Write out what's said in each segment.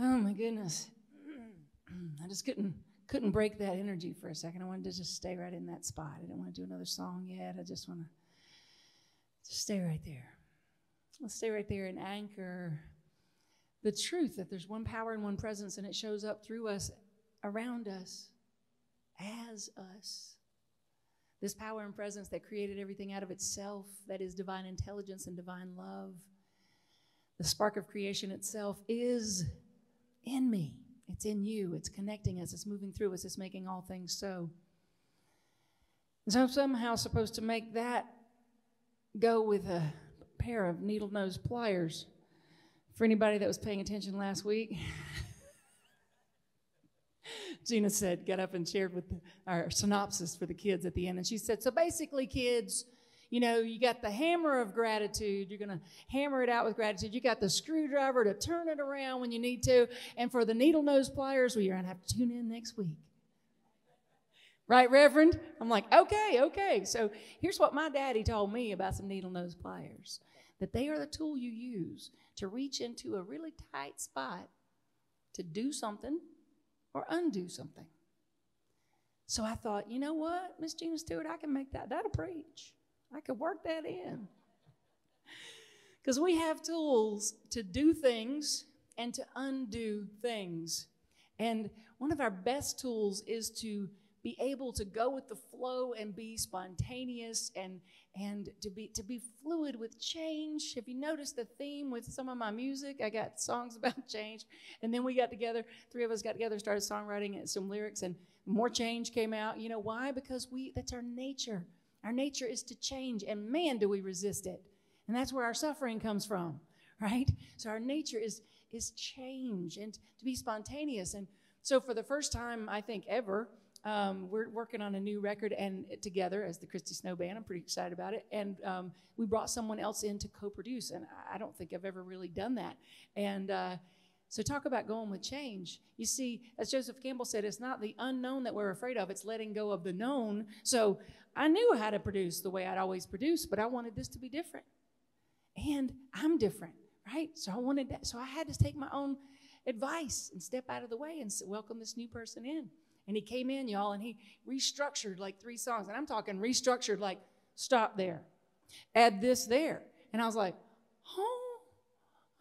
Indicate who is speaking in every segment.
Speaker 1: Oh my goodness. I just couldn't break that energy for a second. I wanted to just stay right in that spot. I didn't want to do another song yet. I just want to just stay right there. Let's stay right there and anchor the truth that there's one power and one presence, and it shows up through us, around us, as us. This power and presence that created everything out of itself, that is divine intelligence and divine love. The spark of creation itself is in me. It's in you. It's connecting us. It's moving through us. It's making all things so. And so I'm somehow supposed to make that go with a pair of needle-nose pliers. For anybody that was paying attention last week, Gina said, got up and shared with our synopsis for the kids at the end. And she said, so basically, kids, you know, you got the hammer of gratitude. You're going to hammer it out with gratitude. You got the screwdriver to turn it around when you need to. And for the needle-nose pliers, well, you're going to have to tune in next week. Right, Reverend? I'm like, okay. So here's what my daddy told me about some needle-nose pliers. That they are the tool you use to reach into a really tight spot to do something or undo something. So I thought, you know what, Miss Gina Stewart, I can make that. That'll preach. I could work that in. Because we have tools to do things and to undo things. And one of our best tools is to be able to go with the flow and be spontaneous and to be fluid with change. Have you noticed the theme with some of my music? I got songs about change. And then we got together, three of us got together, started songwriting and some lyrics, and more change came out. You know why? Because that's our nature. Our nature is to change, and man, do we resist it. And that's where our suffering comes from, right? So our nature is change and to be spontaneous. And so for the first time, I think ever, we're working on a new record and together as the Christy Snow Band. I'm pretty excited about it. And we brought someone else in to co-produce, and I don't think I've ever really done that. And so talk about going with change. You see, as Joseph Campbell said, it's not the unknown that we're afraid of, it's letting go of the known. So I knew how to produce the way I'd always produced, but I wanted this to be different. And I'm different, right? So I wanted that. So I had to take my own advice and step out of the way and welcome this new person in. And he came in, y'all, and he restructured like 3 songs. And I'm talking restructured like, stop there, add this there. And I was like, oh,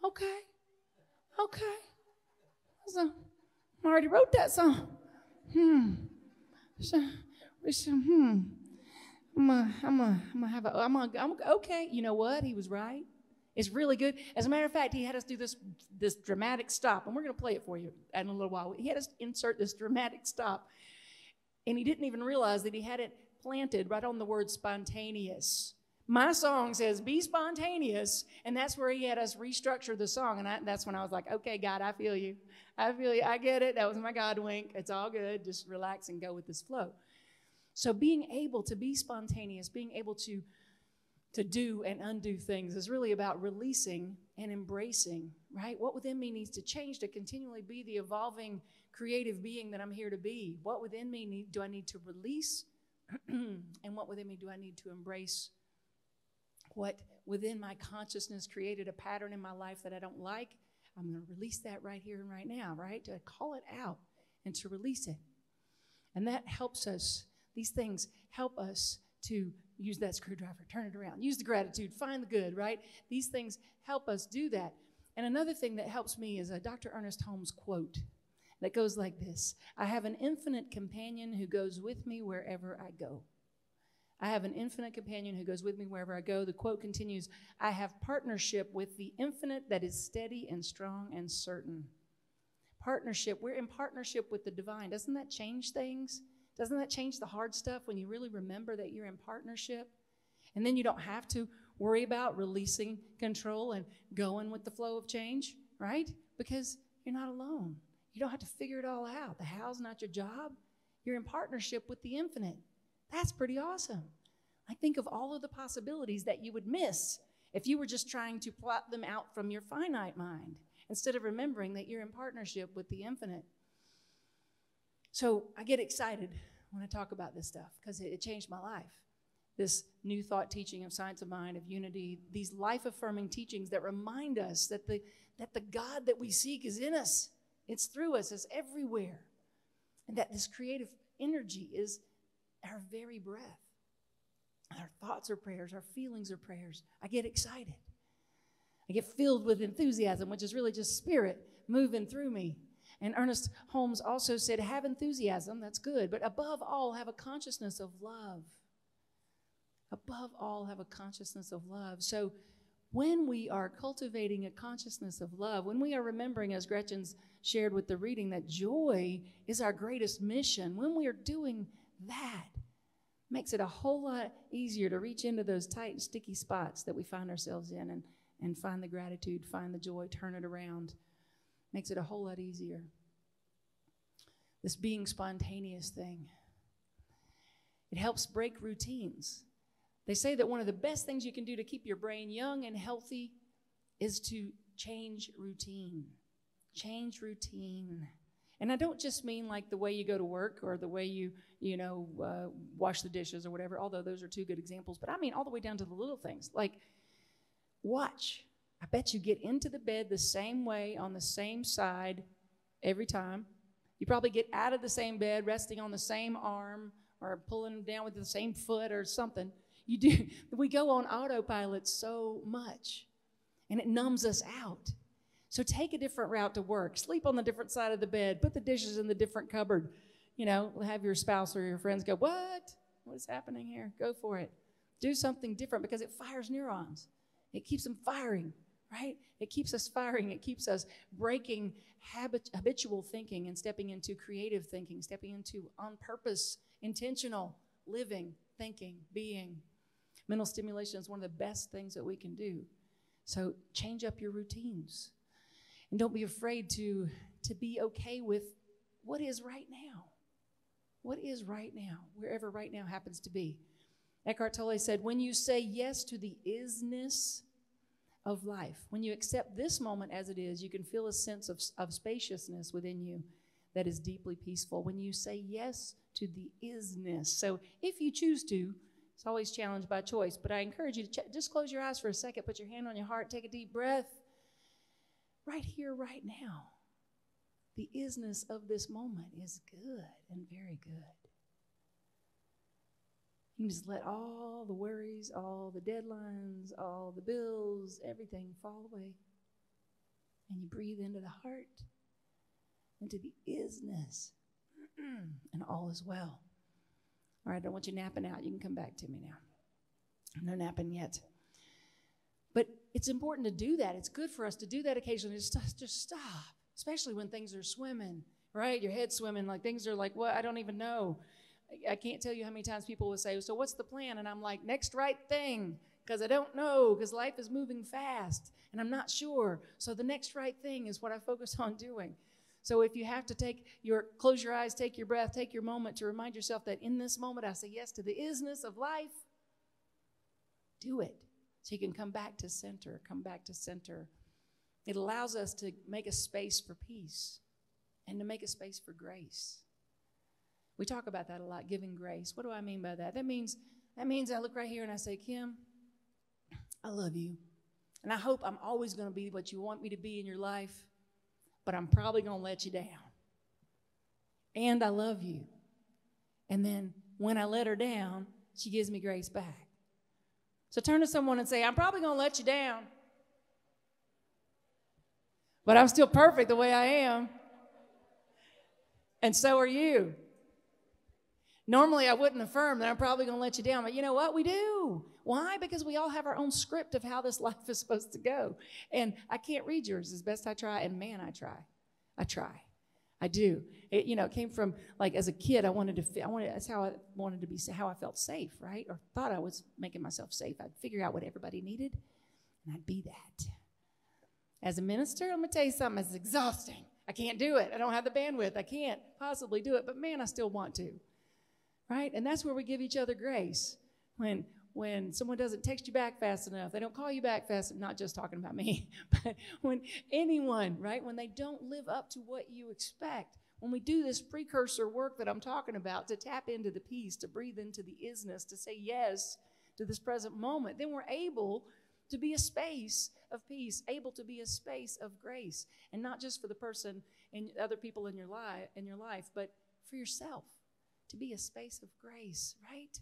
Speaker 1: okay. So I already wrote that song. Okay. You know what? He was right. It's really good. As a matter of fact, he had us do this dramatic stop, and we're going to play it for you in a little while. He had us insert this dramatic stop, and he didn't even realize that he had it planted right on the word spontaneous. My song says, be spontaneous, and that's where he had us restructure the song, and that's when I was like, okay, God, I feel you. I get it. That was my God wink. It's all good. Just relax and go with this flow. So being able to be spontaneous, being able to do and undo things is really about releasing and embracing, right? What within me needs to change to continually be the evolving, creative being that I'm here to be? What within me do I need to release? And what within me do I need to embrace? What within my consciousness created a pattern in my life that I don't like? I'm going to release that right here and right now, right? To call it out and to release it. And that helps us. These things help us to use that screwdriver, turn it around, use the gratitude, find the good, right? These things help us do that. And another thing that helps me is a Dr. Ernest Holmes quote that goes like this: I have an infinite companion who goes with me wherever I go. I have an infinite companion who goes with me wherever I go. The quote continues, I have partnership with the infinite that is steady and strong and certain. Partnership, we're in partnership with the divine. Doesn't that change things? Doesn't that change the hard stuff when you really remember that you're in partnership? And then you don't have to worry about releasing control and going with the flow of change, right? Because you're not alone. You don't have to figure it all out. The how's not your job. You're in partnership with the infinite. That's pretty awesome. Like, think of all of the possibilities that you would miss if you were just trying to plot them out from your finite mind instead of remembering that you're in partnership with the infinite. So I get excited when I talk about this stuff because it changed my life. This new thought teaching of science of mind, of unity, these life-affirming teachings that remind us that the God that we seek is in us. It's through us. It's everywhere. And that this creative energy is our very breath. Our thoughts are prayers. Our feelings are prayers. I get excited. I get filled with enthusiasm, which is really just spirit moving through me. And Ernest Holmes also said, have enthusiasm, that's good, but above all, have a consciousness of love. Above all, have a consciousness of love. So when we are cultivating a consciousness of love, when we are remembering, as Gretchen's shared with the reading, that joy is our greatest mission, when we are doing that, makes it a whole lot easier to reach into those tight and sticky spots that we find ourselves in and find the gratitude, find the joy, turn it around. Makes it a whole lot easier. This being spontaneous thing. It helps break routines. They say that one of the best things you can do to keep your brain young and healthy is to change routine. Change routine. And I don't just mean like the way you go to work or the way you wash the dishes or whatever, although those are two good examples. But I mean all the way down to the little things. Like watch. I bet you get into the bed the same way on the same side every time. You probably get out of the same bed, resting on the same arm or pulling down with the same foot or something. You do. We go on autopilot so much, and it numbs us out. So take a different route to work. Sleep on the different side of the bed. Put the dishes in the different cupboard. Have your spouse or your friends go, what? What is happening here? Go for it. Do something different because it fires neurons. It keeps them firing. Right? It keeps us firing. It keeps us breaking habitual thinking and stepping into creative thinking, stepping into on purpose, intentional living, thinking, being. Mental stimulation is one of the best things that we can do. So change up your routines. And don't be afraid to be okay with what is right now. What is right now, wherever right now happens to be. Eckhart Tolle said, when you say yes to the isness of life, when you accept this moment as it is, you can feel a sense of spaciousness within you that is deeply peaceful. When you say yes to the isness. So if you choose to, it's always challenged by choice, but I encourage you to just close your eyes for a second, put your hand on your heart, take a deep breath. Right here, right now. The isness of this moment is good and very good. You can just let all the worries, all the deadlines, all the bills, everything fall away. And you breathe into the heart, into the isness, and all is well. All right, I don't want you napping out. You can come back to me now. No napping yet. But it's important to do that. It's good for us to do that occasionally. Just stop, especially when things are swimming, right? Your head's swimming, like things are like, what? I don't even know. I can't tell you how many times people will say, so what's the plan? And I'm like, next right thing, because I don't know, because life is moving fast, and I'm not sure. So the next right thing is what I focus on doing. So if you have to close your eyes, take your breath, take your moment to remind yourself that in this moment I say yes to the isness of life, do it. So you can come back to center, It allows us to make a space for peace and to make a space for grace. We talk about that a lot, giving grace. What do I mean by that? That means I look right here and I say, Kim, I love you. And I hope I'm always going to be what you want me to be in your life, but I'm probably going to let you down. And I love you. And then when I let her down, she gives me grace back. So turn to someone and say, I'm probably going to let you down, but I'm still perfect the way I am. And so are you. Normally, I wouldn't affirm that I'm probably going to let you down, but you know what? We do. Why? Because we all have our own script of how this life is supposed to go. And I can't read yours as best I try, and man, I try. I do. It came from, like, as a kid, that's how I wanted to be, how I felt safe, right? Or thought I was making myself safe. I'd figure out what everybody needed, and I'd be that. As a minister, I'm going to tell you something, it's exhausting. I can't do it. I don't have the bandwidth. I can't possibly do it, but man, I still want to. Right? And that's where we give each other grace. When someone doesn't text you back fast enough, they don't call you back fast enough, not just talking about me, but when anyone, right, when they don't live up to what you expect, when we do this precursor work that I'm talking about to tap into the peace, to breathe into the isness, to say yes to this present moment, then we're able to be a space of peace, able to be a space of grace, and not just for the person and other people in your life, but for yourself, to be a space of grace, right?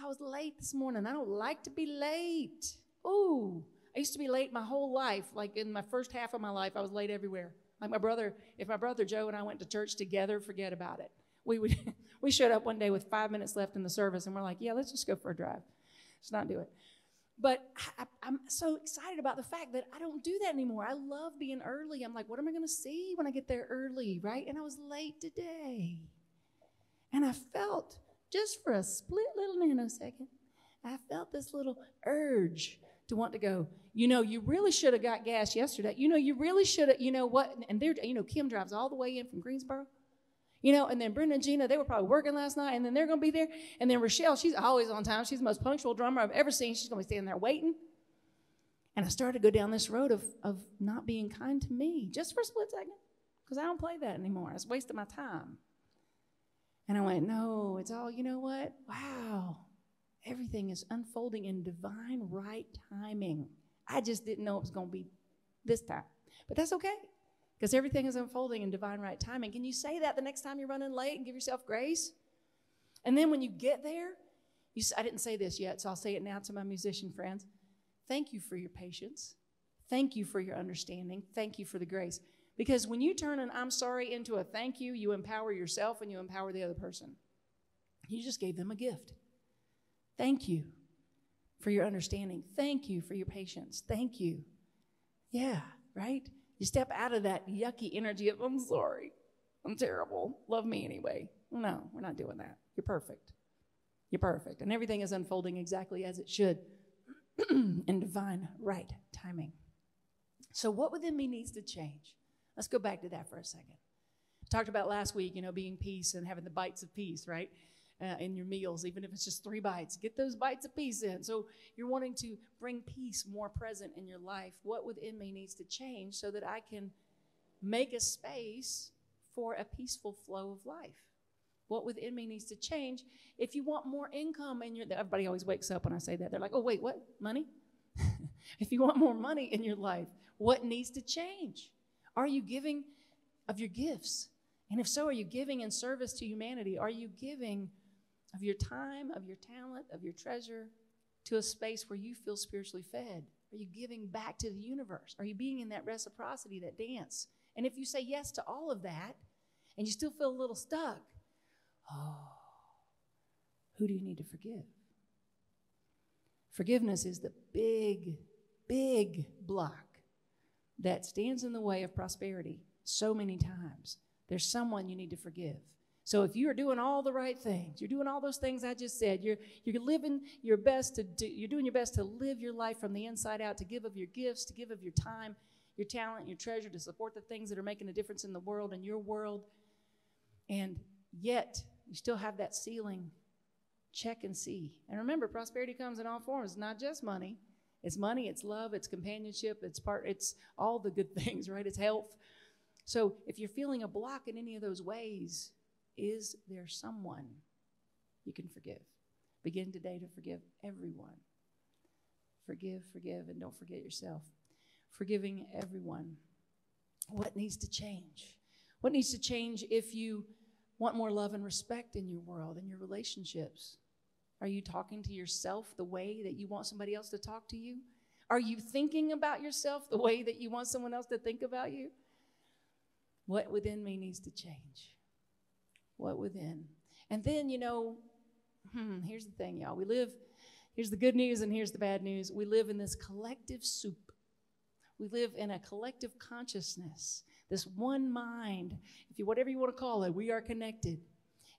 Speaker 1: I was late this morning. I don't like to be late. Ooh, I used to be late my whole life. Like in my first half of my life, I was late everywhere. Like if my brother Joe and I went to church together, forget about it. We showed up one day with 5 minutes left in the service, and we're like, yeah, let's just go for a drive. Let's not do it. But I'm so excited about the fact that I don't do that anymore. I love being early. I'm like, what am I going to see when I get there early, right? And I was late today. And I felt, just for a split little nanosecond, I felt this little urge to want to go, you really should have got gas yesterday. You really should have, what? And Kim drives all the way in from Greensboro. And then Brenda and Gina, they were probably working last night, and then they're going to be there. And then Rochelle, she's always on time. She's the most punctual drummer I've ever seen. She's going to be standing there waiting. And I started to go down this road of not being kind to me, just for a split second, because I don't play that anymore. It's wasting my time. And I went, no, it's all, you know what? Wow. Everything is unfolding in divine right timing. I just didn't know it was going to be this time. But that's okay. Because everything is unfolding in divine right timing. Can you say that the next time you're running late and give yourself grace? And then when you get there, I didn't say this yet, so I'll say it now to my musician friends. Thank you for your patience. Thank you for your understanding. Thank you for the grace. Because when you turn an I'm sorry into a thank you, you empower yourself and you empower the other person. You just gave them a gift. Thank you for your understanding. Thank you for your patience. Thank you. Yeah, right? You step out of that yucky energy of, I'm sorry, I'm terrible, love me anyway. No, we're not doing that. You're perfect. You're perfect. And everything is unfolding exactly as it should in divine right timing. So what within me needs to change? Let's go back to that for a second. Talked about last week, being peace and having the bites of peace, right? In your meals, even if it's just 3 bites. Get those bites of peace in. So you're wanting to bring peace more present in your life. What within me needs to change so that I can make a space for a peaceful flow of life? What within me needs to change? If you want more income in everybody always wakes up when I say that. They're like, oh, wait, what? Money? If you want more money in your life, what needs to change? Are you giving of your gifts? And if so, are you giving in service to humanity? Are you giving of your time, of your talent, of your treasure to a space where you feel spiritually fed? Are you giving back to the universe? Are you being in that reciprocity, that dance? And if you say yes to all of that and you still feel a little stuck, who do you need to forgive? Forgiveness is the big, big block that stands in the way of prosperity so many times. There's someone you need to forgive. So if you are doing all the right things, you're doing all those things I just said, you're living your best you're doing your best to live your life from the inside out, to give of your gifts, to give of your time, your talent, your treasure, to support the things that are making a difference in the world and your world. And yet you still have that ceiling. Check and see. And remember, prosperity comes in all forms. It's not just money. It's money, it's love, it's companionship, it's all the good things, right? It's health. So if you're feeling a block in any of those ways, is there someone you can forgive? Begin today to forgive everyone. Forgive, and don't forget yourself. Forgiving everyone. What needs to change? What needs to change if you want more love and respect in your world, in your relationships? Are you talking to yourself the way that you want somebody else to talk to you? Are you thinking about yourself the way that you want someone else to think about you? What within me needs to change? What within? And then, here's the thing, y'all. Here's the good news and here's the bad news. We live in this collective soup. We live in a collective consciousness, this one mind. Whatever you want to call it, we are connected.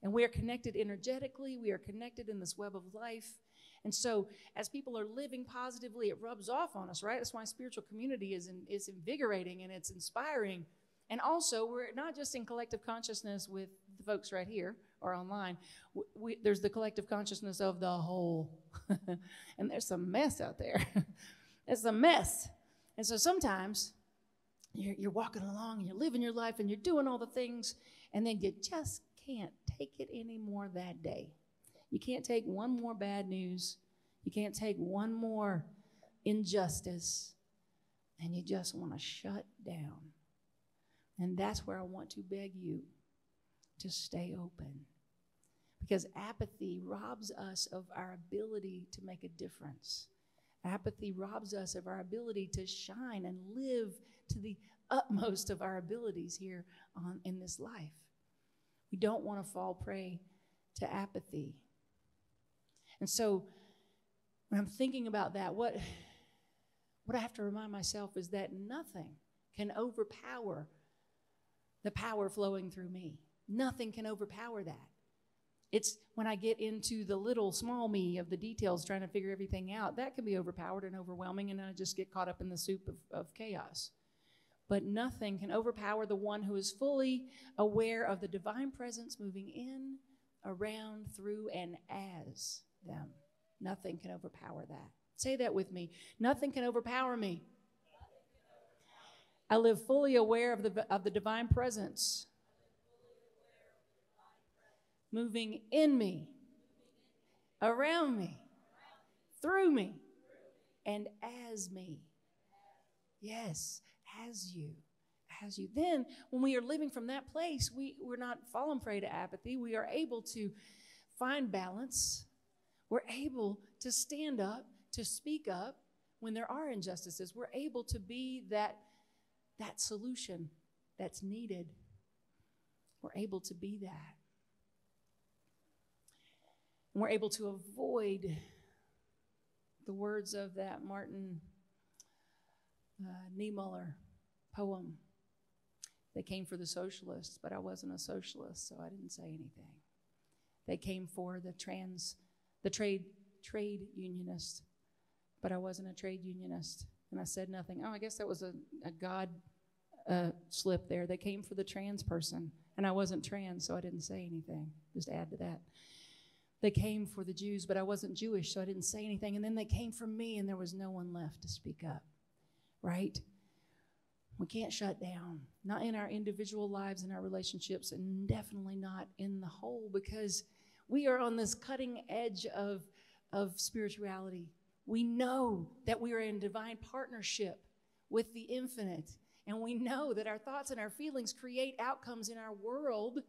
Speaker 1: And we are connected energetically. We are connected in this web of life. And so as people are living positively, it rubs off on us, right? That's why spiritual community is invigorating and it's inspiring. And also, we're not just in collective consciousness with the folks right here or online. There's the collective consciousness of the whole. And there's some mess out there. It's a mess. And so sometimes you're walking along and you're living your life and you're doing all the things, and then you just can't take it anymore that day. You can't take one more bad news. You can't take one more injustice, and you just want to shut down. And that's where I want to beg you to stay open. Because apathy robs us of our ability to make a difference. Apathy robs us of our ability to shine and live to the utmost of our abilities here in this life. We don't want to fall prey to apathy. And so when I'm thinking about that, what I have to remind myself is that nothing can overpower the power flowing through me. Nothing can overpower that. It's when I get into the little small me of the details trying to figure everything out, that can be overpowered and overwhelming, and I just get caught up in the soup of chaos. But nothing can overpower the one who is fully aware of the divine presence moving in, around, through, and as them. Nothing can overpower that. Say that with me. Nothing can overpower me. I live fully aware of the divine presence moving in me, around me, through me, and as me. Yes, as you. As you. Then, when we are living from that place, we're not falling prey to apathy. We are able to find balance. We're able to stand up, to speak up when there are injustices. We're able to be that solution that's needed. We're able to be that. And we're able to avoid the words of that Martin Niemöller poem. They came for the socialists, but I wasn't a socialist, so I didn't say anything. They came for the trade unionist, but I wasn't a trade unionist, and I said nothing. Oh, I guess that was a God slip there. They came for the trans person, and I wasn't trans, so I didn't say anything. Just add to that. They came for the Jews, but I wasn't Jewish, so I didn't say anything. And then they came for me, and there was no one left to speak up, right? We can't shut down, not in our individual lives and our relationships, and definitely not in the whole, because we are on this cutting edge of spirituality. We know that we are in divine partnership with the infinite, and we know that our thoughts and our feelings create outcomes in our world,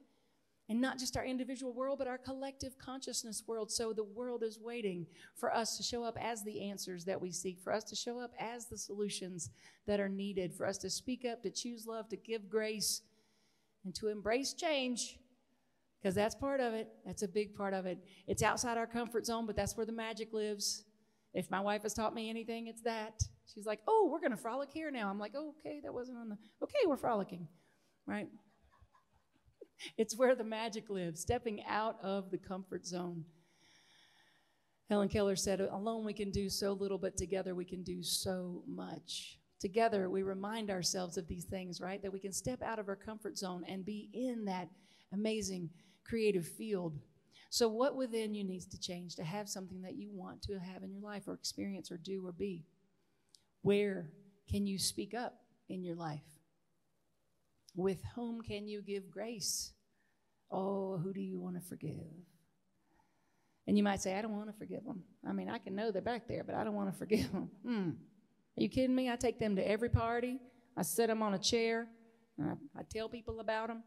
Speaker 1: and not just our individual world, but our collective consciousness world. So the world is waiting for us to show up as the answers that we seek, for us to show up as the solutions that are needed, for us to speak up, to choose love, to give grace, and to embrace change, because that's part of it. That's a big part of it. It's outside our comfort zone, but that's where the magic lives. If my wife has taught me anything, it's that. She's like, oh, we're going to frolic here now. I'm like, oh, okay, that wasn't on the, okay, we're frolicking, right? It's where the magic lives, stepping out of the comfort zone. Helen Keller said, alone we can do so little, but together we can do so much. Together we remind ourselves of these things, right? That we can step out of our comfort zone and be in that amazing creative field. So what within you needs to change to have something that you want to have in your life or experience or do or be? Where can you speak up in your life? With whom can you give grace? Oh, who do you want to forgive? And you might say, I don't want to forgive them. I mean, I can know they're back there, but I don't want to forgive them. Are you kidding me? I take them to every party. I sit them on a chair. I tell people about them.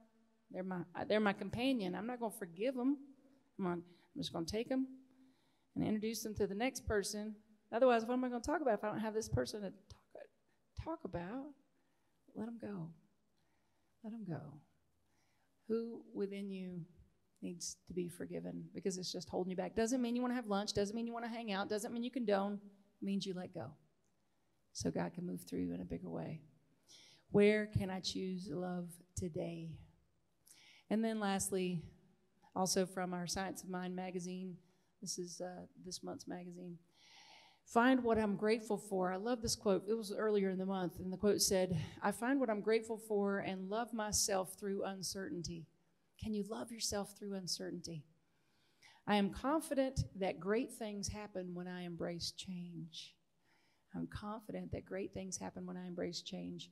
Speaker 1: They're my companion. I'm not going to forgive them. I'm just going to take them and introduce them to the next person. Otherwise, what am I going to talk about if I don't have this person to talk about? Let them go. Let them go. Who within you needs to be forgiven because it's just holding you back? Doesn't mean you want to have lunch. Doesn't mean you want to hang out. Doesn't mean you condone. It means you let go so God can move through you in a bigger way. Where can I choose love today? And then lastly, also from our Science of Mind magazine, this is this month's magazine, find what I'm grateful for. I love this quote. It was earlier in the month, and the quote said, I find what I'm grateful for and love myself through uncertainty. Can you love yourself through uncertainty? I am confident that great things happen when I embrace change. I'm confident that great things happen when I embrace change.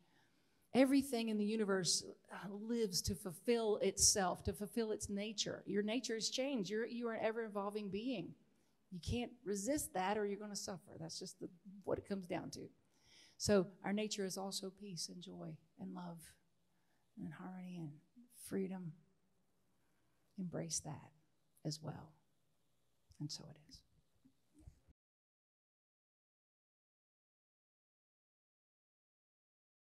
Speaker 1: Everything in the universe lives to fulfill itself, to fulfill its nature. Your nature is change. You are an ever-evolving being. You can't resist that or you're going to suffer. That's just what it comes down to. So our nature is also peace and joy and love and harmony and freedom. Embrace that as well. And so it is.